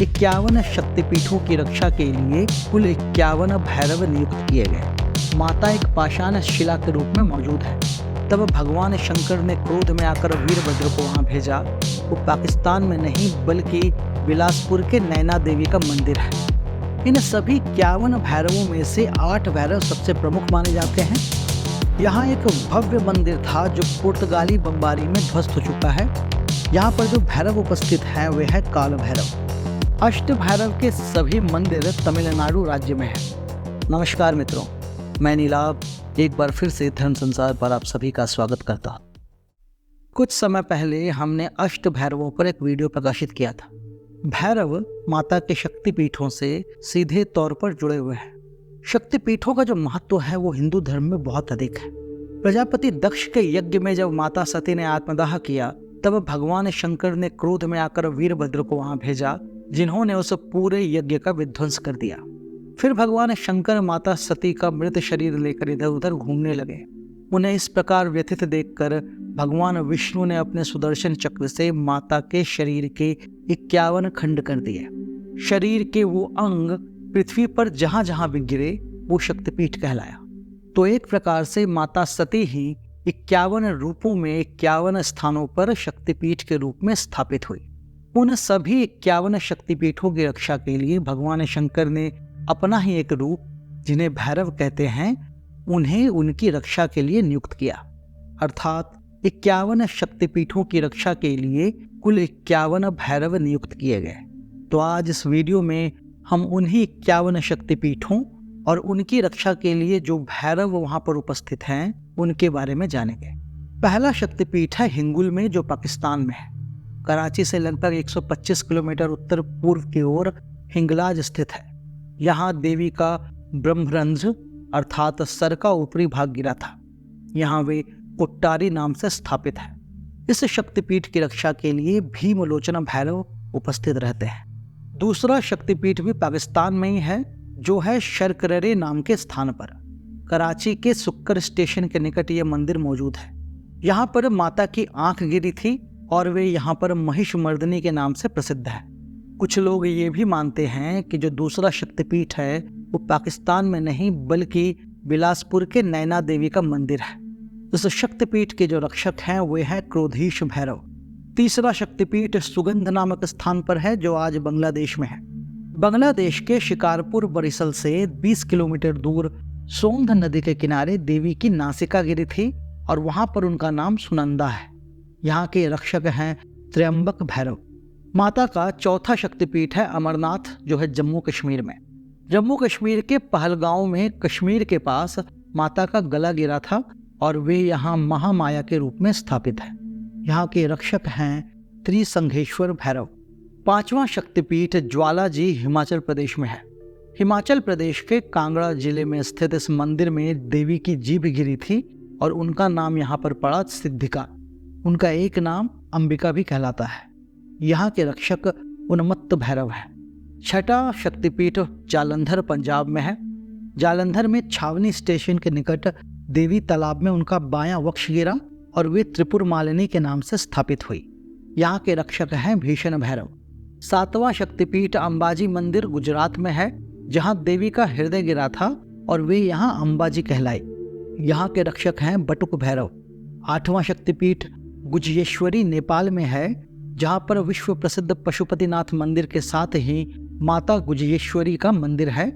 51 शक्तिपीठों की रक्षा के लिए कुल 51 भैरव नियुक्त किए गए। माता एक पाषाण शिला के रूप में मौजूद है। तब भगवान शंकर ने क्रोध में आकर वीरभद्र को वहां भेजा। वो पाकिस्तान में नहीं बल्कि बिलासपुर के नैना देवी का मंदिर है। इन सभी 51 भैरवों में से 8 भैरव सबसे प्रमुख माने जाते हैं। यहाँ एक भव्य मंदिर था जो पुर्तगाली बमबारी में ध्वस्त हो चुका है। यहाँ पर जो भैरव उपस्थित हैं वे है काल भैरव। अष्ट भैरव के सभी मंदिर तमिलनाडु राज्य में है। नमस्कार मित्रों, मैं नीलाभ एक बार फिर से धर्म संसार पर आप सभी का स्वागत करता हूँ। कुछ समय पहले हमने अष्ट भैरवों पर एक वीडियो प्रकाशित किया था। भैरव माता के शक्तिपीठों से सीधे तौर पर जुड़े हुए हैं। शक्तिपीठों का जो महत्व है वो हिंदू धर्म में बहुत अधिक है। प्रजापति दक्ष के यज्ञ में जब माता सती ने आत्मदाह किया तब भगवान शंकर ने क्रोध में आकर वीरभद्र को वहां भेजा, जिन्होंने उस पूरे यज्ञ का विध्वंस कर दिया। फिर भगवान शंकर माता सती का मृत शरीर लेकर इधर उधर घूमने लगे। उन्हें इस प्रकार व्यथित देखकर भगवान विष्णु ने अपने सुदर्शन चक्र से माता के शरीर के 51 खंड कर दिए। शरीर के वो अंग पृथ्वी पर जहां जहां भी गिरे वो शक्तिपीठ कहलाया। तो एक प्रकार से माता सती ही 51 रूपों में 51 स्थानों पर शक्तिपीठ के रूप में स्थापित हुई। उन सभी 51 शक्तिपीठों की रक्षा के लिए भगवान शंकर ने अपना ही एक रूप, जिन्हें भैरव कहते हैं, उन्हें उनकी रक्षा के लिए नियुक्त किया। अर्थात 51 शक्तिपीठों की रक्षा के लिए कुल 51 भैरव नियुक्त किए गए। तो आज इस वीडियो में हम उन्हीं 51 शक्तिपीठों और उनकी रक्षा के लिए जो भैरव वहां पर उपस्थित हैं उनके बारे में जानेंगे। पहला शक्तिपीठ है हिंगुल में, जो पाकिस्तान में है। कराची से लगभग 125 किलोमीटर उत्तर पूर्व की ओर हिंगलाज स्थित है। यहाँ देवी का ब्रह्मरंध्र अर्थात सर का ऊपरी भाग गिरा था। यहाँ वे कुट्टारी नाम से स्थापित है। इस शक्तिपीठ की रक्षा के लिए भीमलोचन भैरव उपस्थित रहते हैं। दूसरा शक्तिपीठ भी पाकिस्तान में ही है, जो है शर्करे नाम के स्थान पर। कराची के सुक्कर स्टेशन के निकट यह मंदिर मौजूद है। यहाँ पर माता की आंख गिरी थी और वे यहाँ पर महिषमर्दिनी के नाम से प्रसिद्ध है। कुछ लोग ये भी मानते हैं कि जो दूसरा शक्तिपीठ है वो पाकिस्तान में नहीं बल्कि बिलासपुर के नैना देवी का मंदिर है। इस शक्तिपीठ के जो रक्षक हैं वे हैं क्रोधीश भैरव। तीसरा शक्तिपीठ सुगंध नामक स्थान पर है, जो आज बांग्लादेश में है। बांग्लादेश के शिकारपुर बरिसल से 20 किलोमीटर दूर सोंध नदी के किनारे देवी की नासिका गिरी थी और वहां पर उनका नाम सुनंदा है। यहाँ के रक्षक हैं त्र्यंबक भैरव। माता का चौथा शक्तिपीठ है अमरनाथ, जो है जम्मू कश्मीर में। जम्मू कश्मीर के पहलगांव में कश्मीर के पास माता का गला गिरा था और वे यहाँ महामाया के रूप में स्थापित है। यहाँ के रक्षक हैं त्रिसंघेश्वर भैरव। पांचवा शक्तिपीठ ज्वालाजी हिमाचल प्रदेश में है। हिमाचल प्रदेश के कांगड़ा जिले में स्थित इस मंदिर में देवी की जीभ गिरी थी और उनका नाम यहाँ पर पड़ा सिद्धिका। उनका एक नाम अंबिका भी कहलाता है। यहाँ के रक्षक उन्मत्त भैरव है। छठा शक्तिपीठ जालंधर पंजाब में है। जालंधर में छावनी स्टेशन के निकट देवी तालाब में उनका बायां वक्ष गिरा और वे त्रिपुर मालिनी के नाम से स्थापित हुई। यहाँ के रक्षक हैं भीषण भैरव। सातवां शक्तिपीठ अंबाजी मंदिर गुजरात में है, जहाँ देवी का हृदय गिरा था और वे यहाँ अंबाजी कहलाई। यहाँ के रक्षक हैं बटुक भैरव। आठवां शक्तिपीठ गुज्जेश्वरी नेपाल में है, जहाँ पर विश्व प्रसिद्ध पशुपतिनाथ मंदिर के साथ ही माता गुज्जेश्वरी का मंदिर है,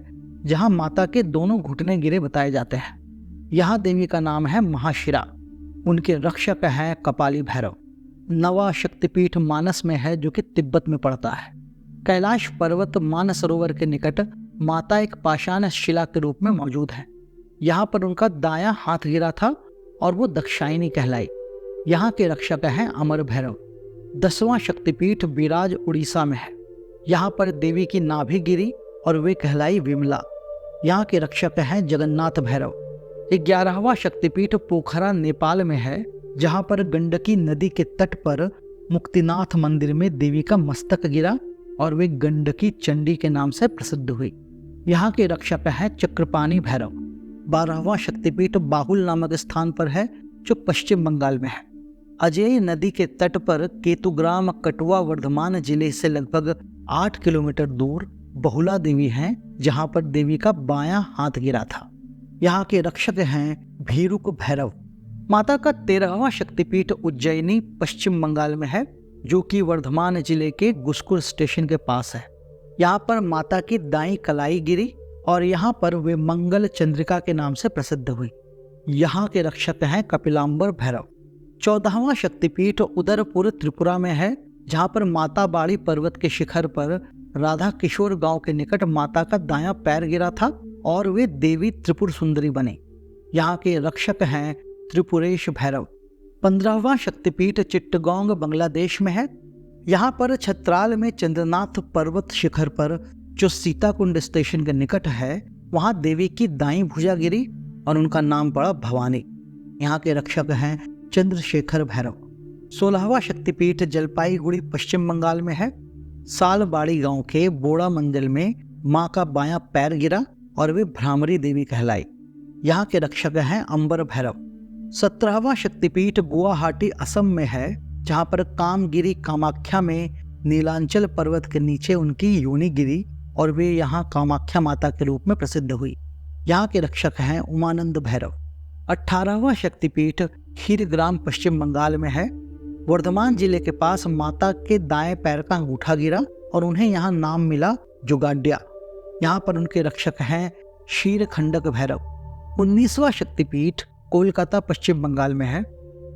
जहाँ माता के दोनों घुटने गिरे बताए जाते हैं। यहाँ देवी का नाम है महाशिरा। उनके रक्षक हैं कपाली भैरव। नवा शक्तिपीठ मानस में है, जो कि तिब्बत में पड़ता है। कैलाश पर्वत मानसरोवर के निकट माता एक पाषाण शिला के रूप में मौजूद है। यहाँ पर उनका दायां हाथ गिरा था और वो दक्षायनी कहलाई। यहाँ के रक्षक हैं अमर भैरव। 10वां शक्तिपीठ बिराज उड़ीसा में है। यहाँ पर देवी की नाभि गिरी और वे कहलाई विमला। यहाँ के रक्षक हैं जगन्नाथ भैरव। 11वां शक्तिपीठ पोखरा नेपाल में है, जहाँ पर गंडकी नदी के तट पर मुक्तिनाथ मंदिर में देवी का मस्तक गिरा और वे गंडकी चंडी के नाम से प्रसिद्ध हुई। यहाँ के रक्षक हैं चक्रपाणी भैरव। 12वां शक्तिपीठ बाहुल नामक स्थान पर है, जो पश्चिम बंगाल में है। अजय नदी के तट पर केतुग्राम कटुआ वर्धमान जिले से लगभग 8 किलोमीटर दूर बहुला देवी हैं, जहां पर देवी का बायां हाथ गिरा था। यहाँ के रक्षक हैं भीरुक भैरव। माता का 13वां शक्तिपीठ उज्जैनी पश्चिम बंगाल में है, जो कि वर्धमान जिले के गुस्कुर स्टेशन के पास है। यहाँ पर माता की दाई कलाई गिरी और यहाँ पर वे मंगल चंद्रिका के नाम से प्रसिद्ध हुई। यहाँ के रक्षक हैं कपिलांबर भैरव। 14वां शक्तिपीठ उदयपुर त्रिपुरा में है, जहाँ पर माता बाड़ी पर्वत के शिखर पर राधा किशोर गांव के निकट माता का दायां पैर गिरा था और वे देवी त्रिपुर सुंदरी बने। यहाँ के रक्षक हैं त्रिपुरेश भैरव। 15वां शक्तिपीठ चिट्टगोंग बांग्लादेश में है। यहाँ पर छत्राल में चंद्रनाथ पर्वत शिखर पर, जो सीताकुंड स्टेशन के निकट है, वहाँ देवी की दाईं भुजा गिरी और उनका नाम पड़ा भवानी। यहाँ के रक्षक हैं चंद्रशेखर भैरव। 16वां शक्तिपीठ जलपाईगुड़ी पश्चिम बंगाल में है। सालबाड़ी गांव के बोड़ा मंदिर में मां का बायां पैर गिरा और वे भ्रामरी देवी कहलाई। यहाँ के रक्षक हैं अंबर भैरव। 17वां शक्तिपीठ गुवाहाटी असम में है, जहाँ पर कामगिरी कामाख्या में नीलांचल पर्वत के नीचे उनकी योनि गिरी और वे यहाँ कामाख्या माता के रूप में प्रसिद्ध हुई। यहाँ के रक्षक हैं उमानंद भैरव। 18वां शक्तिपीठ खीरग्राम पश्चिम बंगाल में है। वर्धमान जिले के पास माता के दाएं पैर का अंगूठा गिरा और उन्हें यहाँ नाम मिला जुगाड्या। यहाँ पर उनके रक्षक हैं क्षीरखंडक भैरव। 19वां शक्तिपीठ कोलकाता पश्चिम बंगाल में है।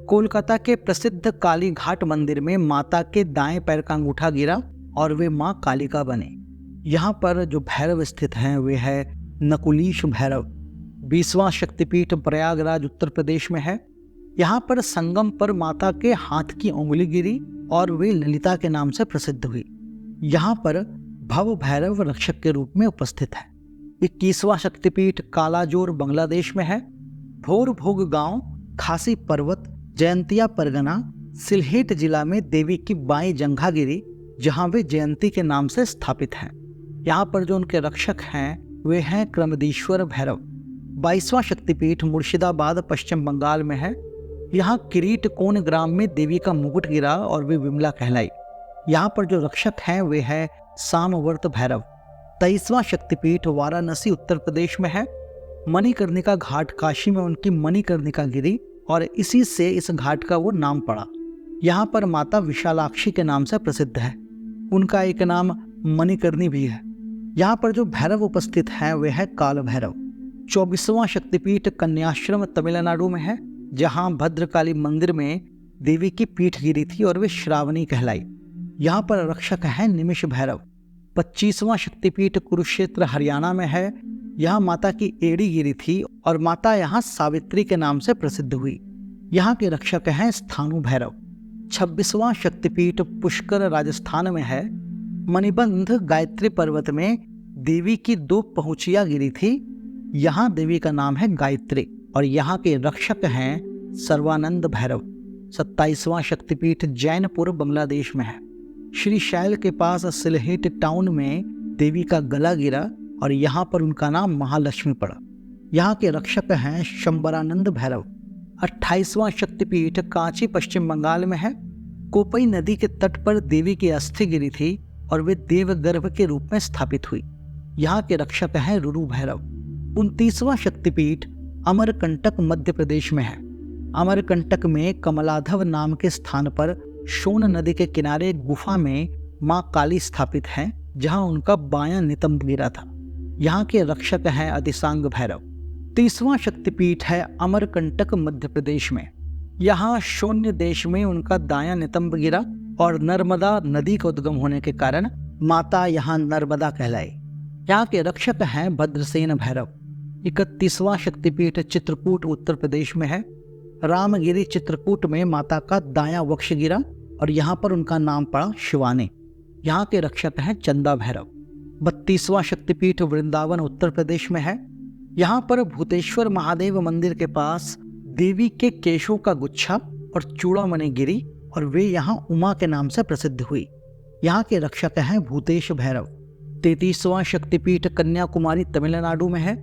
कोलकाता के प्रसिद्ध काली घाट मंदिर में माता के दाएं पैर का अंगूठा गिरा और वे मां कालिका बने। यहाँ पर जो भैरव स्थित हैं वे है नकुलीश भैरव। 20वां शक्तिपीठ प्रयागराज उत्तर प्रदेश में है। यहाँ पर संगम पर माता के हाथ की उंगली गिरी और वे ललिता के नाम से प्रसिद्ध हुई। यहाँ पर भव भैरव रक्षक के रूप में उपस्थित है। 21वां शक्तिपीठ कालाजोर बांग्लादेश में है। भोर भोग गांव, खासी पर्वत, जयंतिया परगना, सिलहेट जिला में देवी की बाई जंघा गिरी, जहाँ वे जयंती के नाम से स्थापित हैं। यहाँ पर जो उनके रक्षक हैं वे हैं क्रमदीश्वर भैरव। 22वां शक्तिपीठ मुर्शिदाबाद पश्चिम बंगाल में है। यहाँ किरीट कोन ग्राम में देवी का मुकुट गिरा और वे विमला कहलाई। यहाँ पर जो रक्षक हैं वे है सामवर्त भैरव। 23वां शक्तिपीठ वाराणसी उत्तर प्रदेश में है। मणिकर्णिका घाट, काशी में उनकी मणिकर्णिका गिरी और इसी से इस घाट का वो नाम पड़ा। यहाँ पर माता विशालाक्षी के नाम से प्रसिद्ध है। उनका एक नाम मणिकर्णी भी है। यहाँ पर जो भैरव उपस्थित हैं वे है काल भैरव। 24वां शक्तिपीठ कन्याश्रम तमिलनाडु में है, जहाँ भद्रकाली मंदिर में देवी की पीठ गिरी थी और वे श्रावणी कहलाई। यहाँ पर रक्षक हैं निमिष भैरव। 25वां शक्तिपीठ कुरुक्षेत्र हरियाणा में है। यहाँ माता की एड़ी गिरी थी और माता यहाँ सावित्री के नाम से प्रसिद्ध हुई। यहाँ के रक्षक हैं स्थानु भैरव। 26वां शक्तिपीठ पुष्कर राजस्थान में है। मणिबंध गायत्री पर्वत में देवी की 2 पहुँचियाँ गिरी थी। यहाँ देवी का नाम है गायत्री और यहाँ के रक्षक हैं सर्वानंद भैरव। 27वां शक्तिपीठ जैनपुर बांग्लादेश में है। श्री शैल के पास सिलहेट टाउन में देवी का गला गिरा और यहाँ पर उनका नाम महालक्ष्मी पड़ा। यहाँ के रक्षक हैं शंबरानंद भैरव। 28वां शक्तिपीठ कांची पश्चिम बंगाल में है। कोपई नदी के तट पर देवी की अस्थि गिरी थी और वे देवगर्भ के रूप में स्थापित हुई। यहाँ के रक्षक हैं रुरु भैरव। 29वां शक्तिपीठ अमरकंटक मध्य प्रदेश में है। अमरकंटक में कमलाधव नाम के स्थान पर सोन नदी के किनारे एक गुफा में मां काली स्थापित हैं, जहां उनका बायां नितंब गिरा था। यहाँ के रक्षक हैं अधिसांग भैरव। 30वां शक्तिपीठ है अमरकंटक मध्य प्रदेश में। यहाँ शून्य देश में उनका दायां नितंब गिरा और नर्मदा नदी का उद्गम होने के कारण माता यहाँ नर्मदा कहलाई। यहाँ के रक्षक हैं भद्रसेन भैरव। 31वां शक्तिपीठ चित्रकूट उत्तर प्रदेश में है। रामगिरी चित्रकूट में माता का दायां वक्ष गिरा और यहाँ पर उनका नाम पड़ा शिवानी। यहाँ के रक्षक हैं चंदा भैरव। 32वां शक्तिपीठ वृंदावन उत्तर प्रदेश में है। यहाँ पर भूतेश्वर महादेव मंदिर के पास देवी के केशों का गुच्छा और चूड़ामणि गिरी और वे यहाँ उमा के नाम से प्रसिद्ध हुई। यहाँ के रक्षक हैं भूतेश भैरव। 33वां शक्तिपीठ कन्याकुमारी तमिलनाडु में है।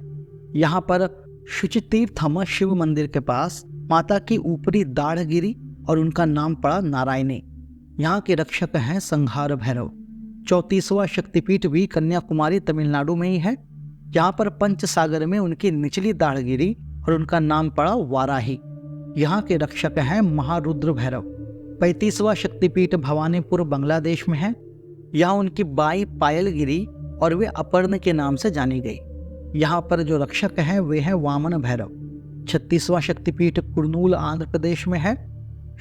यहाँ पर शुचितीर्थम शिव मंदिर के पास माता की ऊपरी दाढ़ गिरी और उनका नाम पड़ा नारायणी। यहाँ के रक्षक हैं संहार भैरव। 34वां शक्तिपीठ भी कन्याकुमारी तमिलनाडु में ही है। यहाँ पर पंचसागर में उनकी निचली दाढ़ गिरी और उनका नाम पड़ा वाराही। यहाँ के रक्षक हैं महारुद्र भैरव। 35वां शक्तिपीठ भवानीपुर बांग्लादेश में है। यहाँ उनकी बाई पायल गिरी और वे अपर्ण के नाम से जानी गई। यहाँ पर जो रक्षक हैं वे हैं वामन भैरव। 36वां शक्तिपीठ कुर्नूल आंध्र प्रदेश में है।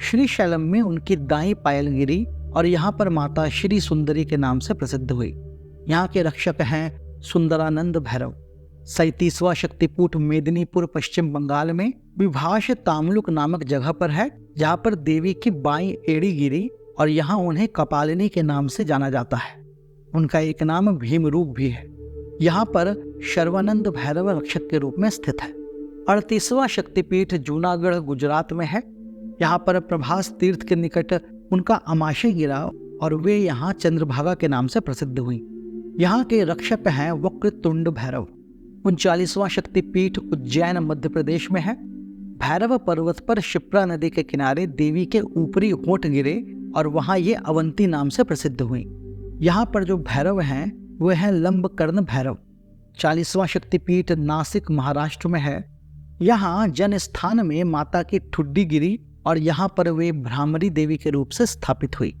श्रीशैलम में उनकी दाई पायल गिरी और यहाँ पर माता श्री सुंदरी के नाम से प्रसिद्ध हुई। यहाँ के रक्षक हैं सुंदरानंद भैरव। 37वां शक्तिपीठ मेदिनीपुर पश्चिम बंगाल में विभाष तामलुक नामक जगह पर है, जहाँ पर देवी की बाई एड़ी गिरी और यहाँ उन्हें कपालिनी के नाम से जाना जाता है। उनका एक नाम भीमरूप भी है। यहाँ पर शर्वानंद भैरव रक्षक के रूप में स्थित है। 38वां शक्तिपीठ जूनागढ़ गुजरात में है। यहाँ पर प्रभास तीर्थ के निकट उनका अमाशय गिरा और वे यहाँ चंद्रभागा के नाम से प्रसिद्ध हुई। यहाँ के रक्षक हैं वक्रतुंड भैरव। 39वां शक्तिपीठ उज्जैन मध्य प्रदेश में है। भैरव पर्वत पर शिप्रा नदी के किनारे देवी के ऊपरी होंठ गिरे और वहाँ ये अवंती नाम से प्रसिद्ध हुई। यहाँ पर जो भैरव हैं वे हैं लंबकर्ण भैरव। 40वां शक्तिपीठ नासिक महाराष्ट्र में है। यहाँ जन स्थान में माता की ठुड्डी गिरी और यहाँ पर वे भ्रामरी देवी के रूप से स्थापित हुई।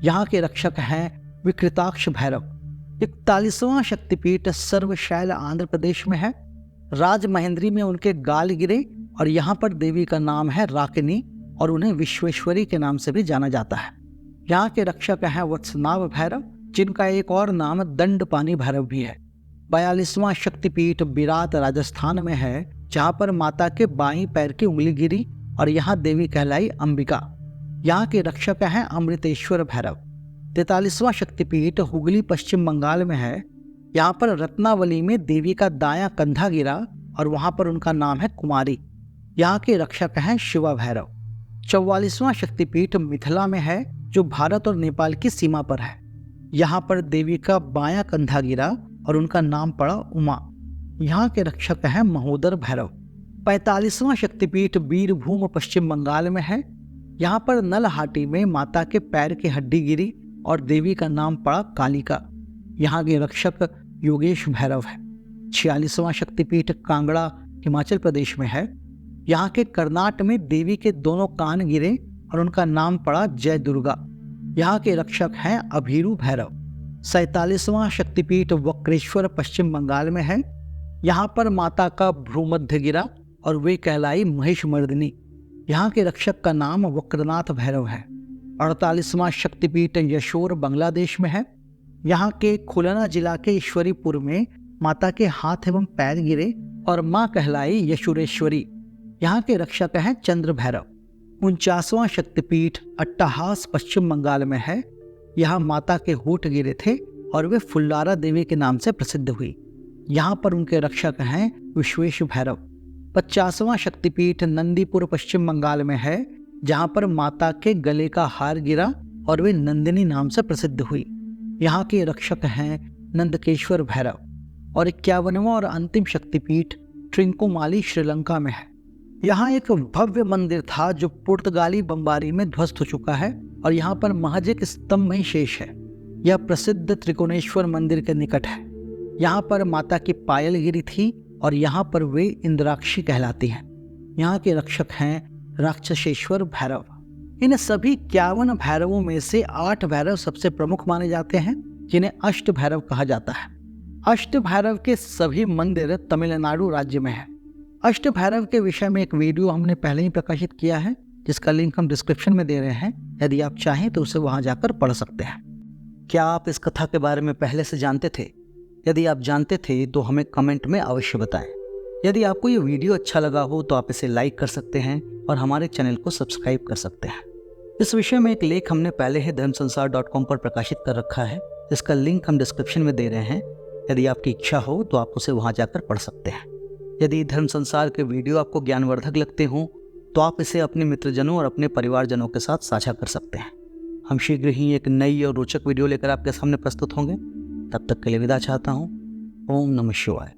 यहाँ के रक्षक हैं विकृताक्ष भैरव। 41वां शक्तिपीठ सर्वशैल आंध्र प्रदेश में है। राजमहेंद्री में उनके गाल गिरे और यहाँ पर देवी का नाम है राकिनी और उन्हें विश्वेश्वरी के नाम से भी जाना जाता है। यहाँ के रक्षक हैं वत्सनाभ भैरव, जिनका एक और नाम दंडपानी भैरव भी है। 42वां शक्तिपीठ विराट राजस्थान में है, जहाँ पर माता के बाईं पैर की उंगली गिरी और यहाँ देवी कहलाई अंबिका। यहाँ के रक्षक हैं अमृतेश्वर भैरव। 43वां शक्तिपीठ हुगली पश्चिम बंगाल में है। यहाँ पर रत्नावली में देवी का दायां कंधा गिरा और वहाँ पर उनका नाम है कुमारी। यहाँ के रक्षक हैं शिवा भैरव। 44वां शक्तिपीठ मिथिला में है, जो भारत और नेपाल की सीमा पर है। यहाँ पर देवी का बायां कंधा गिरा और उनका नाम पड़ा उमा। यहाँ के रक्षक हैं महोदर भैरव। 45वां शक्तिपीठ बीरभूम पश्चिम बंगाल में है। यहाँ पर नलहाटी में माता के पैर की हड्डी गिरी और देवी का नाम पड़ा कालिका। यहाँ के रक्षक योगेश भैरव है। 46वां शक्तिपीठ कांगड़ा हिमाचल प्रदेश में है। यहाँ के कर्नाट में देवी के दोनों कान गिरे और उनका नाम पड़ा जय दुर्गा। यहाँ के रक्षक हैं अभीरू भैरव। 47वां शक्तिपीठ वक्रेश्वर पश्चिम बंगाल में है। यहाँ पर माता का भ्रूमध्य गिरा और वे कहलाई महिषमर्दिनी। यहाँ के रक्षक का नाम वक्रनाथ भैरव है। 48वां शक्तिपीठ यशोर बांग्लादेश में है। यहाँ के खुलना जिला के ईश्वरीपुर में माता के हाथ एवं पैर गिरे और माँ कहलाई यशुरेश्वरी। यहाँ के रक्षक हैं चंद्र भैरव। 49वां शक्तिपीठ अट्टहास पश्चिम बंगाल में है। यहाँ माता के होठ गिरे थे और वे फुल्लारा देवी के नाम से प्रसिद्ध हुई। यहाँ पर उनके रक्षक हैं विश्वेश भैरव। 50वां शक्तिपीठ नंदीपुर पश्चिम बंगाल में है, जहाँ पर माता के गले का हार गिरा और वे नंदिनी नाम से प्रसिद्ध हुई। यहाँ के रक्षक हैं नंदकेश्वर भैरव। और 51वां और अंतिम शक्तिपीठ ट्रिंकोमाली श्रीलंका में है। यहाँ एक भव्य मंदिर था जो पुर्तगाली बमबारी में ध्वस्त हो चुका है और यहाँ पर महज एक स्तंभ ही शेष है। यह प्रसिद्ध त्रिकोणेश्वर मंदिर के निकट है। यहाँ पर माता की पायल गिरी थी और यहाँ पर वे इंद्राक्षी कहलाती हैं। यहाँ के रक्षक हैं राक्षसेश्वर भैरव। इन सभी 51 भैरवों में से 8 भैरव सबसे प्रमुख माने जाते हैं, जिन्हें अष्ट भैरव कहा जाता है। अष्ट भैरव के सभी मंदिर तमिलनाडु राज्य में है। अष्ट भैरव के विषय में एक वीडियो हमने पहले ही प्रकाशित किया है, जिसका लिंक हम डिस्क्रिप्शन में दे रहे हैं। यदि आप चाहें तो उसे वहां जाकर पढ़ सकते हैं। क्या आप इस कथा के बारे में पहले से जानते थे? यदि आप जानते थे तो हमें कमेंट में अवश्य बताएं। यदि आपको ये वीडियो अच्छा लगा हो तो आप इसे लाइक कर सकते हैं और हमारे चैनल को सब्सक्राइब कर सकते हैं। इस विषय में एक लेख हमने पहले ही धर्मसंसार.com पर प्रकाशित कर रखा है, जिसका लिंक हम डिस्क्रिप्शन में दे रहे हैं। यदि आपकी इच्छा हो तो आप उसे वहां जाकर पढ़ सकते हैं। यदि धर्म संसार के वीडियो आपको ज्ञानवर्धक लगते हों तो आप इसे अपने मित्रजनों और अपने परिवारजनों के साथ साझा कर सकते हैं। हम शीघ्र ही एक नई और रोचक वीडियो लेकर आपके सामने प्रस्तुत होंगे। तब तक के लिए विदा चाहता हूँ। ओम नमः शिवाय।